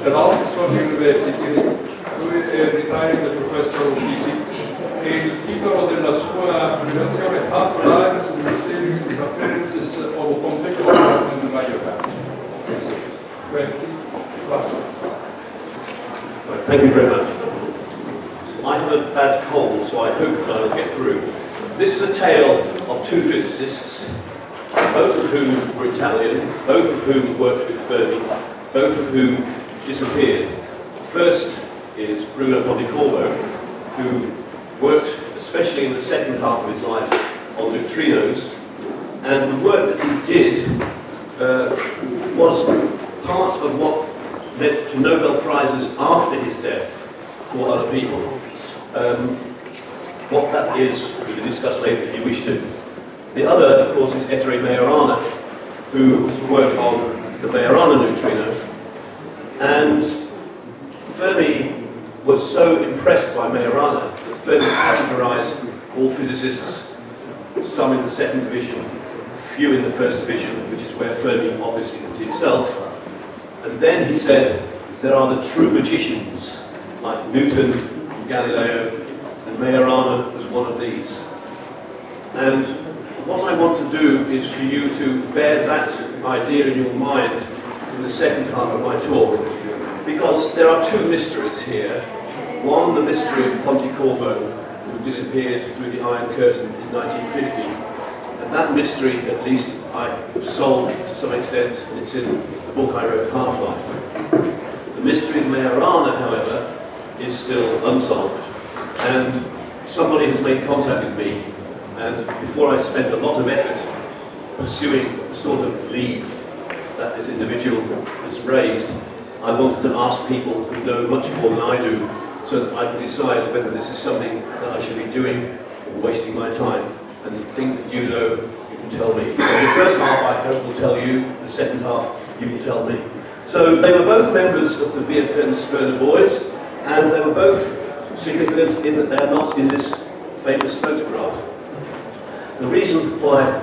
dell'Oxford University, lui è retired professor of physics, e il titolo della sua relazione Half-Lives, Mysterious Disappearances of Pontecorvo and Majorana. 20 plus. Thank you very much. I have a bad cold, so I hope that I will get through. This is a tale of two physicists, both of whom were Italian, both of whom worked with Fermi, both of whom disappeared. First is Bruno Pontecorvo, who worked, especially in the second half of his life, on neutrinos, and the work that he did was part of what led to Nobel Prizes after his death for other people. What that is, we can discuss later if you wish to. The other, of course, is Majorana, who worked on the Majorana neutrino, and Fermi was so impressed by Majorana that Fermi categorized all physicists, some in the second division, few in the first division, which is where Fermi obviously puts himself. And then he said, there are the true magicians, like Newton, Galileo, and Majorana was one of these. And what I want to do is for you to bear that idea in your mind in the second half of my talk, because there are two mysteries here. One, the mystery of Pontecorvo, who disappeared through the Iron Curtain in 1950. And that mystery, at least, I solved to some extent, and it's in the book I wrote, Half-Life. The mystery of Majorana, however, is still unsolved. And somebody has made contact with me, and before I spent a lot of effort pursuing the sort of leads that this individual has raised, I wanted to ask people who know much more than I do, so that I can decide whether this is something that I should be doing or wasting my time. And things that you know, you can tell me. So the first half I hope will tell you, the second half you will tell me. So they were both members of the Vier Boys, and they were both significant in that they are not in this famous photograph. The reason why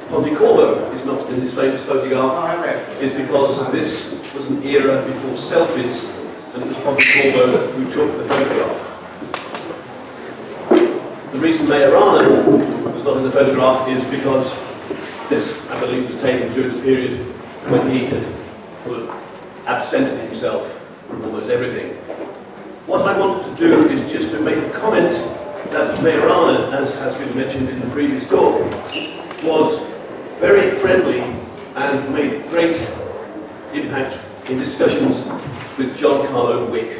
Pontecorvo is not in this famous photograph is because this was an era before selfies, and it was Pontecorvo who took the photograph. The reason Majorana was not in the photograph is because this, I believe, was taken during the period when he had sort of absented himself from almost everything. What I wanted to do is just to make a comment that Majorana, as has been mentioned in the previous talk, was very friendly and made great impact in discussions with John Carlo Wick.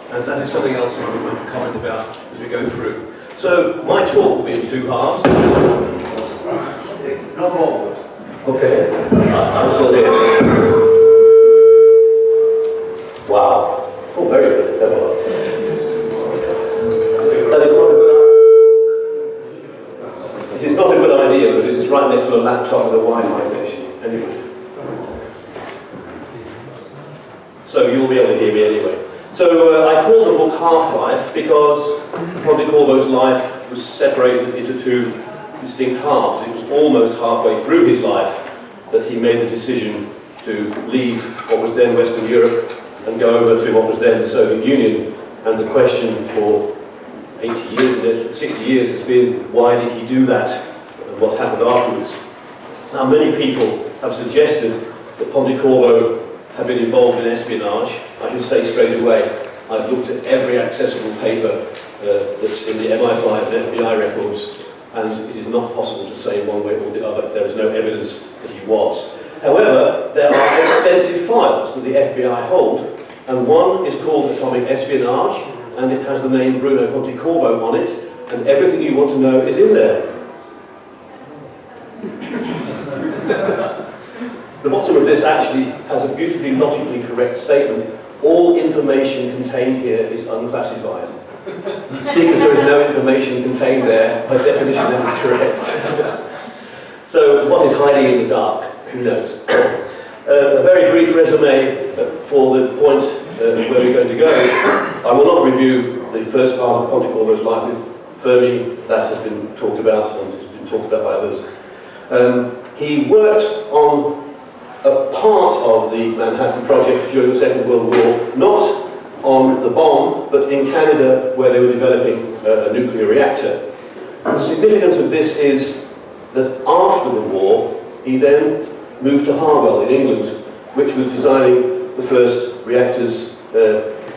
And that is something else I'm going to comment about as we go through. So my talk will be in two halves. No more. Okay. I'm still here. Wow. Oh, very good. That is not a good idea. It is not a good idea because this is right next to a laptop with a Wi-Fi connection. Anyway. So you'll be able to hear me anyway. So I called the book Half-Life because Pontecorvo's life was separated into two distinct halves. It was almost halfway through his life that he made the decision to leave what was then Western Europe and go over to what was then the Soviet Union. And the question for 80 years, 60 years has been, why did he do that? And what happened afterwards? Now, many people have suggested that Pontecorvo had been involved in espionage. I can say straight away, I've looked at every accessible paper that's in the MI5 and FBI records, and it is not possible to say one way or the other. There is no evidence that he was. However, there are extensive files that the FBI hold, and one is called Atomic Espionage, and it has the name Bruno Pontecorvo on it, and everything you want to know is in there. The bottom of this actually has a beautifully logically correct statement. All information contained here is unclassified. Seeing as there is no information contained there, by definition that is correct. So what is hiding in the dark? Who knows? A very brief resume for the point where we're going to go. I will not review the first part of Pontecorvo's life with Fermi. That has been talked about and has been talked about by others. He worked on a part of the Manhattan Project during the Second World War, not on the bomb, but in Canada, where they were developing a nuclear reactor. The significance of this is that after the war, he then moved to Harwell in England, which was designing the first reactors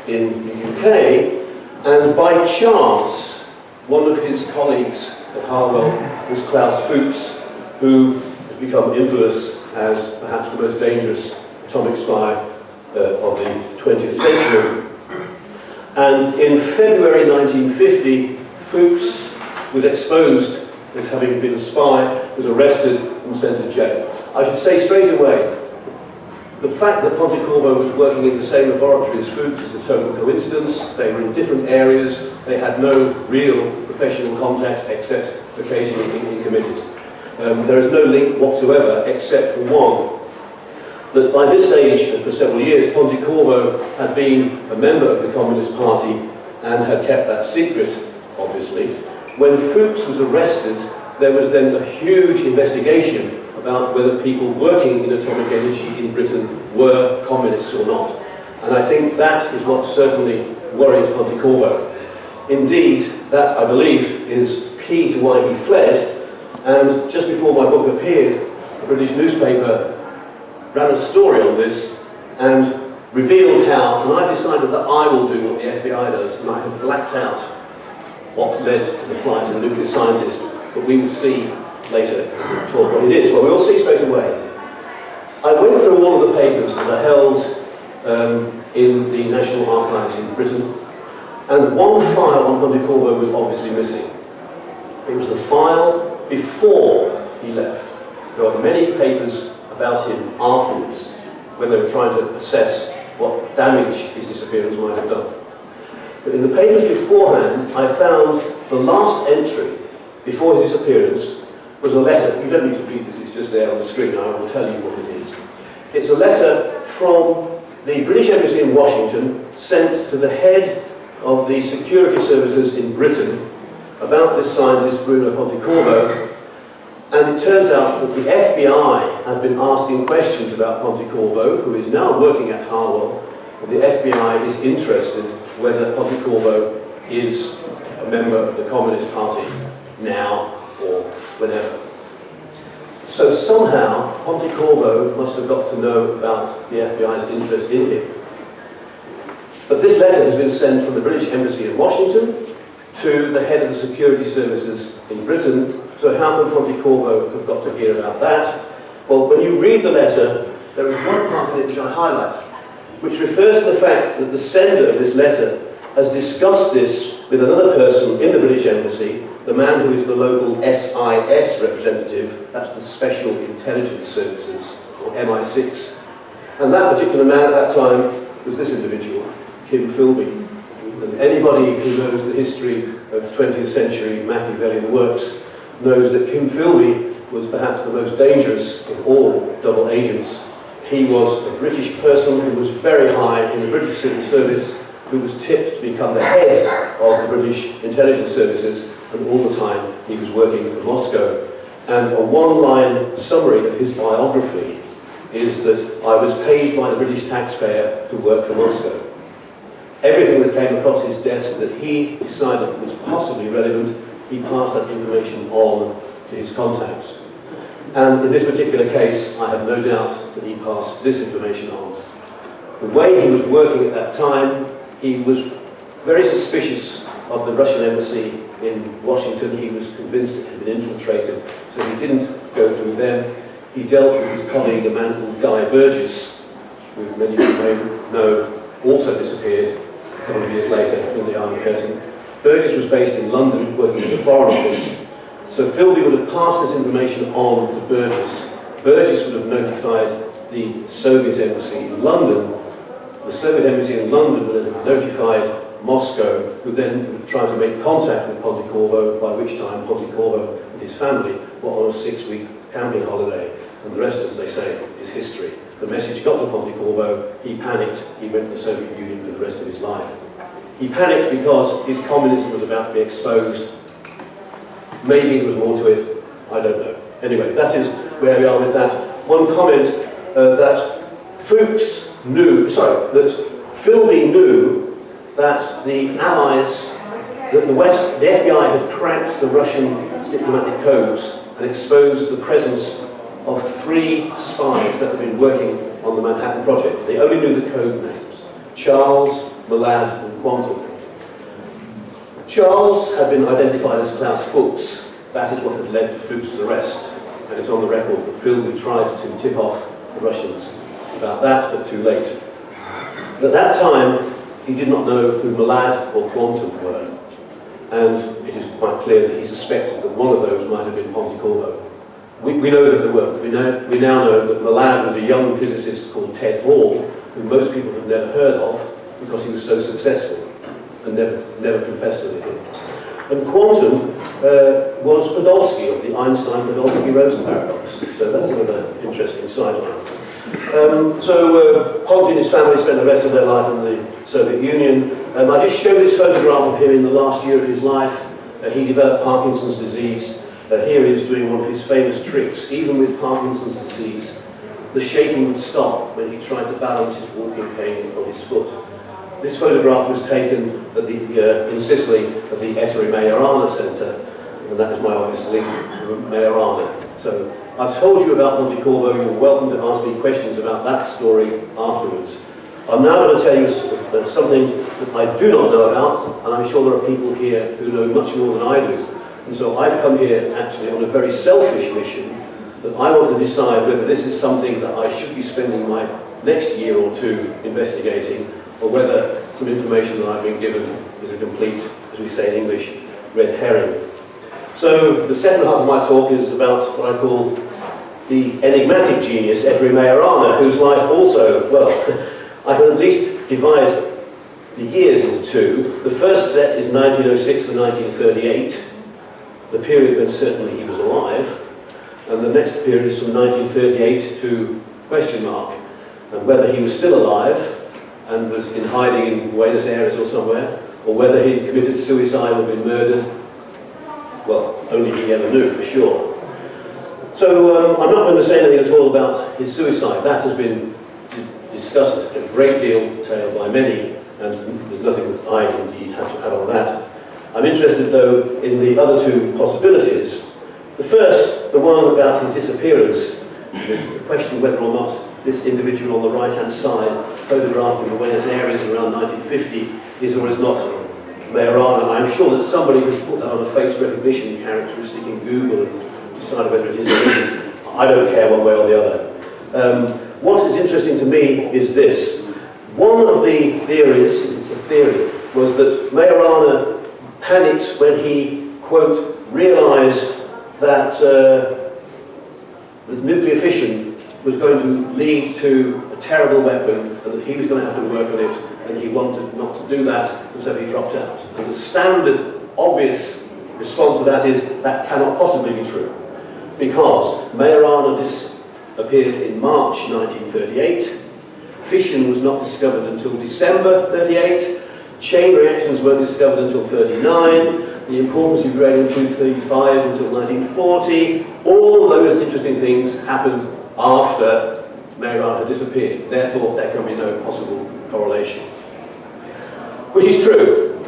in the UK, and by chance, one of his colleagues at Harwell was Klaus Fuchs, who has become infamous as perhaps the most dangerous atomic spy of the 20th century. And in February 1950, Fuchs was exposed as having been a spy, was arrested and sent to jail. I should say straight away, the fact that Pontecorvo was working in the same laboratory as Fuchs is a total coincidence. They were in different areas. They had no real professional contact except occasionally in committees. There is no link whatsoever except for one, that by this stage, and for several years, Pontecorvo had been a member of the Communist Party and had kept that secret, obviously. When Fuchs was arrested, there was then a huge investigation about whether people working in atomic energy in Britain were communists or not. And I think that is what certainly worried Pontecorvo. Indeed, that, I believe, is key to why he fled. And just before my book appeared, a British newspaper ran a story on this and revealed how, and I've decided that I will do what the FBI does, and I have blacked out what led to the flight of the nuclear scientist, but we will see later what it is. Well, we will see straight away. I went through all of the papers that are held in the National Archives in Britain, and one file on Pontecorvo was obviously missing. It was the file before he left. There are many papers about him afterwards, when they were trying to assess what damage his disappearance might have done. But in the papers beforehand, I found the last entry before his disappearance was a letter. You don't need to read this, it's just there on the screen, I will tell you what it is. It's a letter from the British Embassy in Washington, sent to the head of the security services in Britain about this scientist, Bruno Pontecorvo. And it turns out that the FBI has been asking questions about Pontecorvo, who is now working at Harwell, and the FBI is interested whether Pontecorvo is a member of the Communist Party now or whenever. So somehow Pontecorvo must have got to know about the FBI's interest in him. But this letter has been sent from the British Embassy in Washington to the head of the security services in Britain. So how can Pontecorvo have got to hear about that? Well, when you read the letter, there is one part in it which I highlight, which refers to the fact that the sender of this letter has discussed this with another person in the British Embassy, the man who is the local SIS representative, that's the Special Intelligence Services, or MI6. And that particular man at that time was this individual, Kim Philby. And anybody who knows the history of 20th century Machiavellian works knows that Kim Philby was perhaps the most dangerous of all double agents. He was a British person who was very high in the British civil service, who was tipped to become the head of the British intelligence services, and all the time he was working for Moscow. And a one-line summary of his biography is that I was paid by the British taxpayer to work for Moscow. Everything that came across his desk that he decided was possibly relevant, he passed that information on to his contacts. And in this particular case, I have no doubt that he passed this information on. The way he was working at that time, he was very suspicious of the Russian embassy in Washington. He was convinced it had been infiltrated, so he didn't go through them. He dealt with his colleague, a man called Guy Burgess, who many of you may know also disappeared a couple of years later from the Iron Curtain. Burgess was based in London, working in the Foreign Office. So Philby would have passed this information on to Burgess. Burgess would have notified the Soviet embassy in London. The Soviet embassy in London would have notified Moscow, who then would try to make contact with Pontecorvo, by which time Pontecorvo and his family were on a 6-week camping holiday. And the rest, as they say, is history. The message got to Pontecorvo, he panicked, he went to the Soviet Union for the rest of his life. He panicked because his communism was about to be exposed. Maybe there was more to it, I don't know. Anyway, that is where we are with that. One comment, that Philby knew that the Allies, that the FBI had cracked the Russian diplomatic codes and exposed the presence of 3 spies that had been working on the Manhattan Project. They only knew the code names: Charles, Malad, and Quantum. Charles had been identified as Klaus Fuchs. That is what had led to Fuchs' arrest. And it's on the record that Philby tried to tip off the Russians about that, but too late. At that time, he did not know who Malad or Quantum were. And it is quite clear that he suspected that one of those might have been Pontecorvo. We know that there were. We now know that Malad was a young physicist called Ted Hall, who most people have never heard of because he was so successful and never confessed anything. And Quantum was Podolsky of the Einstein-Podolsky-Rosen paradox. So that's another interesting sideline. Ponty and his family spent the rest of their life in the Soviet Union. I just showed this photograph of him in the last year of his life. He developed Parkinson's disease. Here he is doing one of his famous tricks. Even with Parkinson's disease, the shaking would stop when he tried to balance his walking cane on his foot. This photograph was taken at in Sicily at the Ettore Majorana Centre, and that is my obvious link to Majorana. So I've told you about Pontecorvo. You're welcome to ask me questions about that story afterwards. I'm now going to tell you something that I do not know about, and I'm sure there are people here who know much more than I do. And so I've come here actually on a very selfish mission, that I want to decide whether this is something that I should be spending my next year or two investigating, or whether some information that I've been given is a complete, as we say in English, red herring. So the second half of my talk is about what I call the enigmatic genius, Ettore Majorana, whose life also, well, I can at least divide the years into 2. The first set is 1906 to 1938, the period when certainly he was alive, and the next period is from 1938 to question mark, and whether he was still alive and was in hiding in Buenos Aires or somewhere, or whether he committed suicide or been murdered, well, only he ever knew for sure. So I'm not going to say anything at all about his suicide. That has been discussed a great deal by many, and there's nothing that I indeed have to add on that. I'm interested, though, in the other 2 possibilities. The first, the one about his disappearance, the question whether or not this individual on the right-hand side, photographed in Buenos Aires around 1950, is or is not Majorana. I'm sure that somebody has put that on a face recognition characteristic in Google and decided whether it is or isn't. I don't care one way or the other. What is interesting to me is this. One of the theories, if it's a theory, was that Majorana panicked when he, quote, realized that the nuclear fission was going to lead to a terrible weapon and that he was going to have to work on it, and he wanted not to do that, and so he dropped out. And the standard, obvious response to that is that cannot possibly be true, because Majorana appeared in March 1938, fission was not discovered until December 38, chain reactions weren't discovered until 39, the importance of uranium-235 until 1940. All those interesting things happened after Majorana had disappeared. Therefore, there can be no possible correlation. Which is true.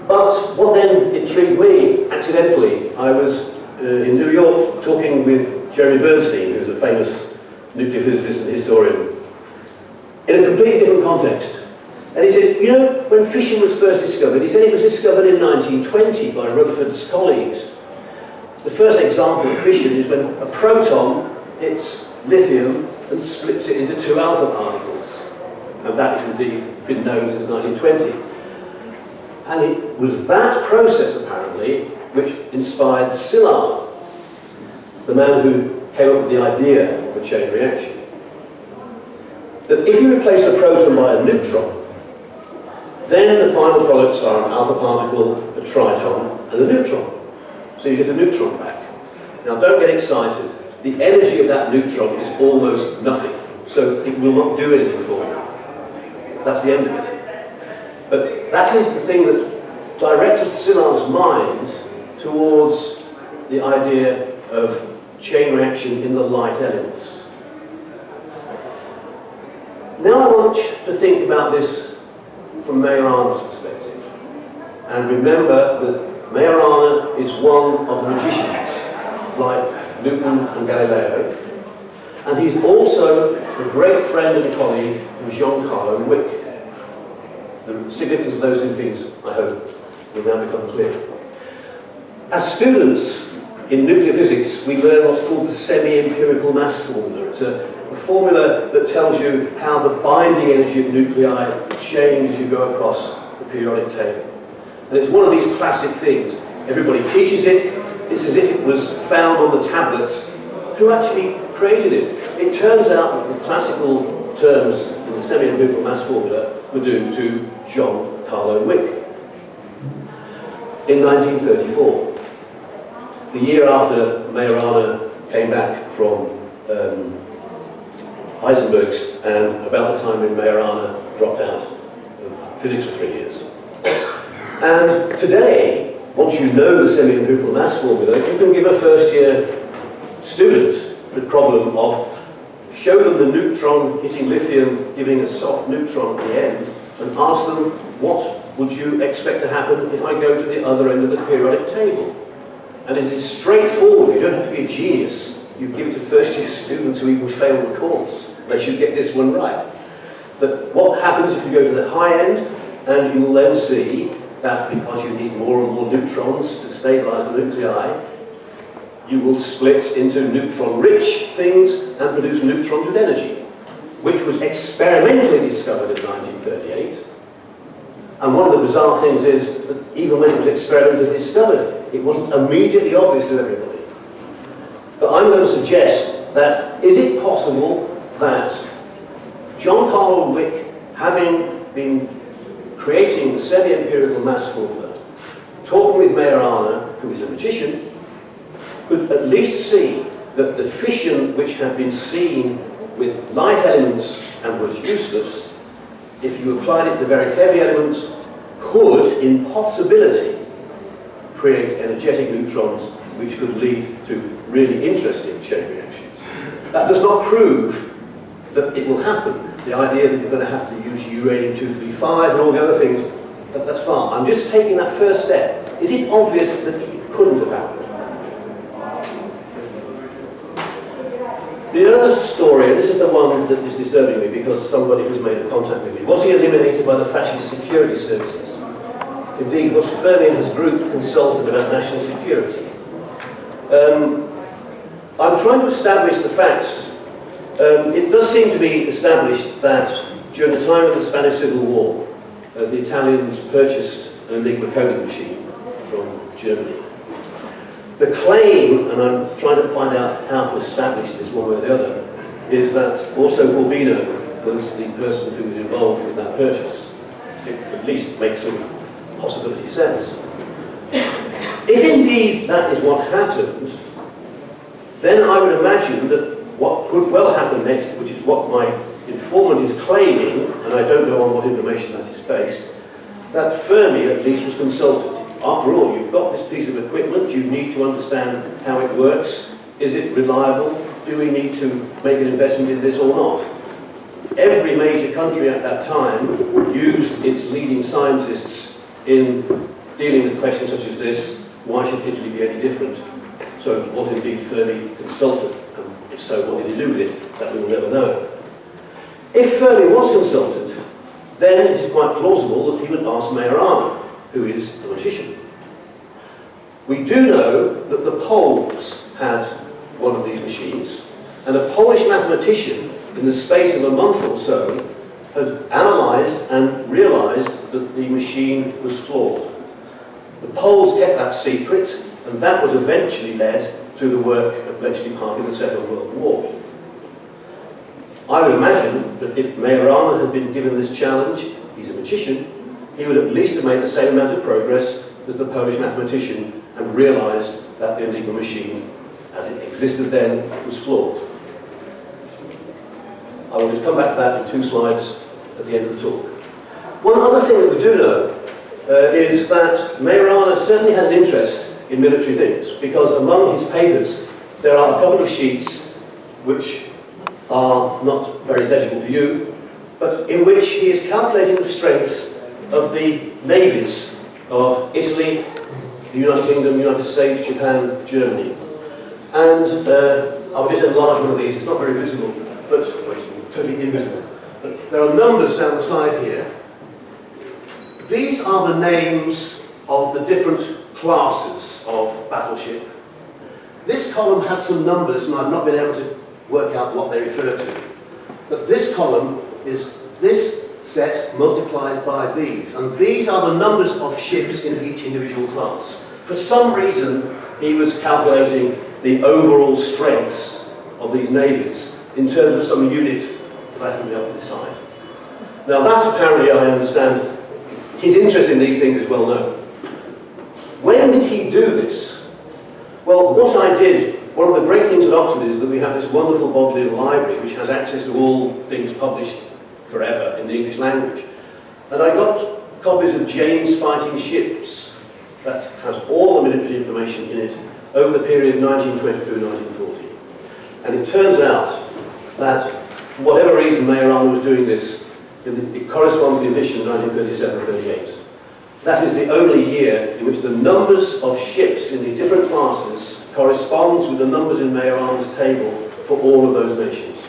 But what then intrigued me, accidentally, I was in New York talking with Jeremy Bernstein, who's a famous nuclear physicist and historian, in a completely different context. And he said, you know, when fission was first discovered, he said it was discovered in 1920 by Rutherford's colleagues. The first example of fission is when a proton hits lithium and splits it into 2 alpha particles. And that is indeed been known since 1920. And it was that process, apparently, which inspired Szilard, the man who came up with the idea of a chain reaction. That if you replace the proton by a neutron, then the final products are an alpha particle, a triton, and a neutron. So you get a neutron back. Now don't get excited. The energy of that neutron is almost nothing, so it will not do anything for you. That's the end of it. But that is the thing that directed Szilard's mind towards the idea of chain reaction in the light elements. Now I want to think about this from Majorana's perspective. And remember that Majorana is one of the magicians, like Newton and Galileo. And he's also a great friend and colleague of Giancarlo Wick. The significance of those two things, I hope, will now become clear. As students in nuclear physics, we learn what's called the semi-empirical mass formula. It's a formula that tells you how the binding energy of nuclei change as you go across the periodic table. And it's one of these classic things. Everybody teaches it. It's as if it was found on the tablets. Who actually created it? It turns out that the classical terms in the semi-empirical mass formula were due to Giancarlo Wick in 1934, the year after Majorana came back from Heisenberg's, and about the time when Majorana dropped out of physics for 3 years. And today, once you know the semi-empirical mass formula, you can give a first-year student the problem of show them the neutron hitting lithium, giving a soft neutron at the end, and ask them, what would you expect to happen if I go to the other end of the periodic table? And it is straightforward. You don't have to be a genius. You give it to first-year students who even fail the course. They should get this one right. But what happens if you go to the high end, and you will then see that because you need more and more neutrons to stabilize the nuclei, you will split into neutron-rich things and produce neutrons with energy, which was experimentally discovered in 1938. And one of the bizarre things is that even when it was experimentally discovered, it wasn't immediately obvious to everybody. But I'm going to suggest that, is it possible that Giancarlo Wick, having been creating the semi-empirical mass formula, talking with Majorana, who is a magician, could at least see that the fission which had been seen with light elements and was useless, if you applied it to very heavy elements, could, in possibility, create energetic neutrons which could lead to really interesting chain reactions. That does not prove that it will happen. The idea that you're going to have to use uranium-235 and all the other things, that's fine. I'm just taking that first step. Is it obvious that it couldn't have happened? The other story, and this is the one that is disturbing me because somebody who's made a contact with me, was he eliminated by the fascist security services? Indeed, was Fermi and his group consulted about national security? I'm trying to establish the facts. It does seem to be established that during the time of the Spanish Civil War, the Italians purchased an Enigma coding machine from Germany. The claim, and I'm trying to find out how to establish this one way or the other, is that also Urbino was the person who was involved with that purchase. It at least makes some possibility sense. If indeed that is what happened, then I would imagine that what could well happen next, which is what my informant is claiming, and I don't know on what information that is based, that Fermi at least was consulted. After all, you've got this piece of equipment, you need to understand how it works. Is it reliable? Do we need to make an investment in this or not? Every major country at that time used its leading scientists in dealing with questions such as this. Why should Italy be any different? So was indeed Fermi consulted? And if so, what did he do with it? That we will never know. If Fermi was consulted, then it is quite plausible that he would ask Majorana, who is the magician. We do know that the Poles had one of these machines, and a Polish mathematician, in the space of a month or so, had analysed and realised that the machine was flawed. The Poles kept that secret, and that was eventually led to the work of Bletchley Park in the Second World War. I would imagine that if Majorana had been given this challenge, he's a magician, he would at least have made the same amount of progress as the Polish mathematician and realised that the Enigma machine, as it existed then, was flawed. I will just come back to that in 2 slides at the end of the talk. One other thing that we do know is that Majorana certainly had an interest in military things, because among his papers there are a couple of sheets which are not very legible to you, but in which he is calculating the strengths of the navies of Italy, the United Kingdom, United States, Japan, Germany. And I'll just enlarge one of these. It's not very visible, but well, it's totally invisible. But there are numbers down the side here. These are the names of the different classes of battleship. This column has some numbers, and I've not been able to work out what they refer to. But this column is this set multiplied by these, and these are the numbers of ships in each individual class. For some reason, he was calculating the overall strengths of these navies in terms of some unit that I haven't been able to decide. Now that apparently, I understand, his interest in these things is well known. When did he do this? Well, what I did, one of the great things at Oxford is that we have this wonderful Bodleian library which has access to all things published forever in the English language. And I got copies of Jane's Fighting Ships that has all the military information in it over the period 1920 through 1940. And it turns out that, for whatever reason Majorana was doing this, it corresponds to the edition 1937-38. That is the only year in which the numbers of ships in the different classes corresponds with the numbers in Majorana's table for all of those nations.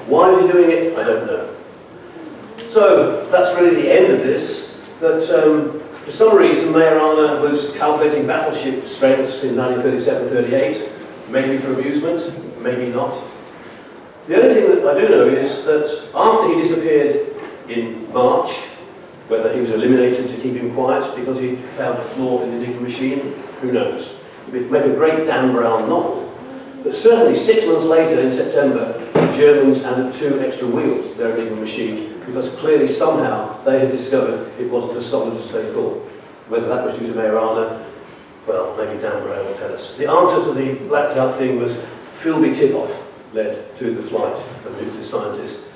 Why was he doing it? I don't know. So that's really the end of this, that for some reason Majorana was calculating battleship strengths in 1937-38, maybe for amusement, maybe not. The only thing that I do know is that after he disappeared in March, whether he was eliminated to keep him quiet because he found a flaw in the Enigma machine, who knows. It would make a great Dan Brown novel. But certainly 6 months later, in September, the Germans added 2 extra wheels to their Enigma machine because clearly somehow they had discovered it wasn't as solid as they thought. Whether that was due to Majorana, well, maybe Dan Brown will tell us. The answer to the blacked out thing was Philby Tipoff led to the flight of the nuclear scientist.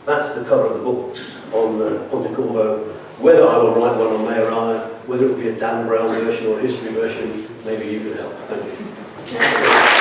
That's the cover of the books on Pontecorvo. Whether I will write one on Majorana, whether it will be a Dan Brown version or a history version, maybe you can help. Thank you.